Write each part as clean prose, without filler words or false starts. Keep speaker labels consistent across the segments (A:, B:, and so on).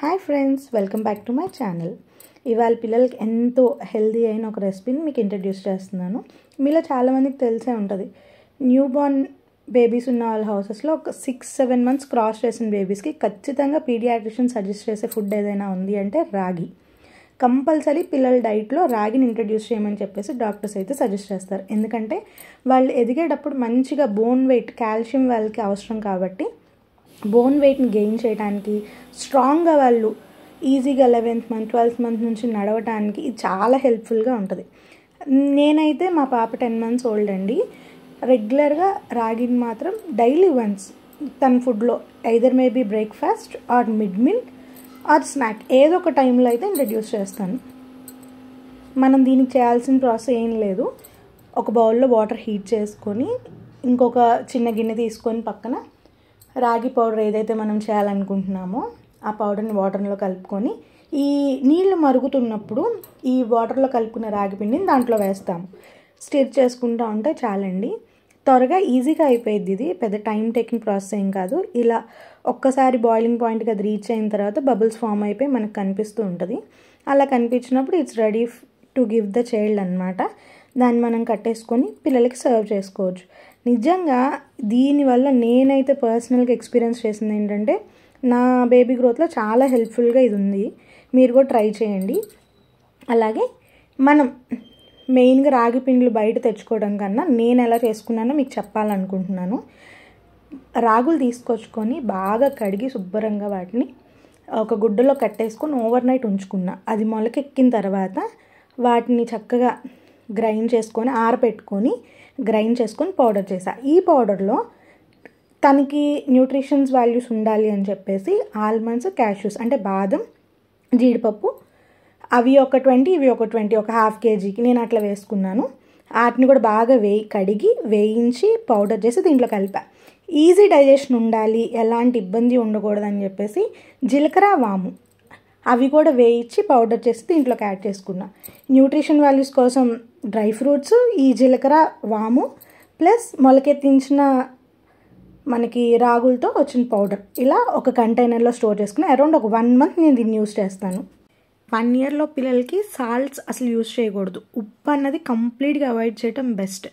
A: Hi friends, welcome back to my channel. ఇవాళ పిల్లలకి ఎంతో హెల్దీ అయిన ఒక రెసిపీని మీకు ఇంట్రడ్యూస్ చేస్తున్నాను. మీలో చాలామందికి తెలిసే ఉంటుంది, న్యూ బార్న్ బేబీస్ ఉన్న వాళ్ళ హౌసెస్లో ఒక 6-7 మంత్స్ క్రాస్ చేసిన బేబీస్కి ఖచ్చితంగా పీడియాట్రిషియన్ సజెస్ట్ చేసే ఫుడ్ ఏదైనా ఉంది అంటే రాగి. కంపల్సరీ పిల్లల డైట్లో రాగిని ఇంట్రడ్యూస్ చేయమని చెప్పేసి డాక్టర్స్ అయితే సజెస్ట్ చేస్తారు. ఎందుకంటే వాళ్ళు ఎదిగేటప్పుడు మంచిగా బోన్ వెయిట్, కాల్షియం వాళ్ళకి అవసరం కాబట్టి బోన్ వెయిట్ని గెయిన్ చేయడానికి, స్ట్రాంగ్గా వాళ్ళు ఈజీగా 11th మంత్ 12th మంత్ నుంచి నడవడానికి ఇది చాలా హెల్ప్ఫుల్గా ఉంటుంది. నేనైతే మా పాప 10 months ఓల్డ్ అండి. రెగ్యులర్గా రాగిని మాత్రం డైలీ వన్స్ తన ఫుడ్లో either maybe breakfast or mid meal or snack ఏదో ఒక టైంలో అయితే ఇంట్రడ్యూస్ చేస్తాను. మనం దీనికి చేయాల్సిన ప్రాసెస్ ఏం లేదు. ఒక బౌల్లో వాటర్ హీట్ చేసుకొని ఇంకొక చిన్న గిన్నె తీసుకొని పక్కన రాగి పౌడర్ ఏదైతే మనం చేయాలనుకుంటున్నామో ఆ పౌడర్ని వాటర్లో కలుపుకొని ఈ నీళ్ళు మరుగుతున్నప్పుడు ఈ వాటర్లో కలుపుకున్న రాగి పిండిని దాంట్లో వేస్తాము. స్టిర్ చేసుకుంటూ ఉంటే చాలండి, త్వరగా ఈజీగా అయిపోయింది. ఇది పెద్ద టైం టేకింగ్ ప్రాసెస్ ఏం కాదు. ఇలా ఒక్కసారి బాయిలింగ్ పాయింట్కి అది రీచ్ అయిన తర్వాత బబుల్స్ ఫామ్ అయిపోయి మనకు కనిపిస్తూ ఉంటుంది. అలా కనిపించినప్పుడు it's ready to give the child అనమాట. దాన్ని మనం కట్టేసుకొని పిల్లలకి సర్వ్ చేసుకోవచ్చు. నిజంగా దీనివల్ల నేనైతే పర్సనల్గా ఎక్స్పీరియన్స్ చేసింది ఏంటంటే నా బేబీ గ్రోత్లో చాలా హెల్ప్ఫుల్గా ఇది ఉంది. మీరు కూడా ట్రై చేయండి. అలాగే మనం మెయిన్గా రాగి పిండిలు బయట తెచ్చుకోవడం కన్నా నేను ఎలా చేసుకున్నానో మీకు చెప్పాలనుకుంటున్నాను. రాగులు తీసుకొచ్చుకొని బాగా కడిగి శుభ్రంగా వాటిని ఒక గుడ్డలో కట్టేసుకొని ఓవర్ నైట్ ఉంచుకున్నా. అది మొలకెక్కిన తర్వాత వాటిని చక్కగా గ్రైండ్ చేసుకొని ఆరబెట్టుకొని గ్రైండ్ చేసుకొని పౌడర్ చేసా. ఈ పౌడర్లో తనకి న్యూట్రిషన్స్ వాల్యూస్ ఉండాలి అని చెప్పేసి ఆల్మండ్స్, క్యాష్యూస్ అంటే బాదం, జీడిపప్పు అవి ఒక 20, ఇవి ఒక 20, ఒక 1/2 kgకి నేను అట్లా వేసుకున్నాను. వాటిని కూడా బాగా కడిగి వేయించి పౌడర్ చేసి దీంట్లో కలిపా. ఈజీ డైజెషన్ ఉండాలి, ఎలాంటి ఇబ్బంది ఉండకూడదని చెప్పేసి జీలకర్ర, వాము అవి కూడా వేయించి పౌడర్ చేసి దీంట్లోకి యాడ్ చేసుకున్నా. న్యూట్రిషన్ వాల్యూస్ కోసం డ్రై ఫ్రూట్స్, ఈ జీలకర్ర, వాము ప్లస్ మొలకెత్తించిన మనకి రాగులతో వచ్చిన పౌడర్ ఇలా ఒక కంటైనర్లో స్టోర్ చేసుకుని అరౌండ్ ఒక 1 month నేను దీన్ని యూస్ చేస్తాను. 1 yearలో పిల్లలకి సాల్ట్స్ అసలు యూస్ చేయకూడదు. ఉప్పు అన్నది కంప్లీట్గా అవాయిడ్ చేయడం బెస్ట్.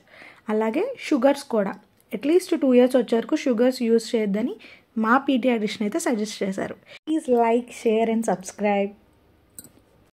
A: అలాగే షుగర్స్ కూడా అట్లీస్ట్ 2 years వచ్చే వరకు షుగర్స్ యూస్ చేయొద్దని మా పీడియాట్రిషియన్ అయితే సజెస్ట్ చేశారు. Please like, share and subscribe.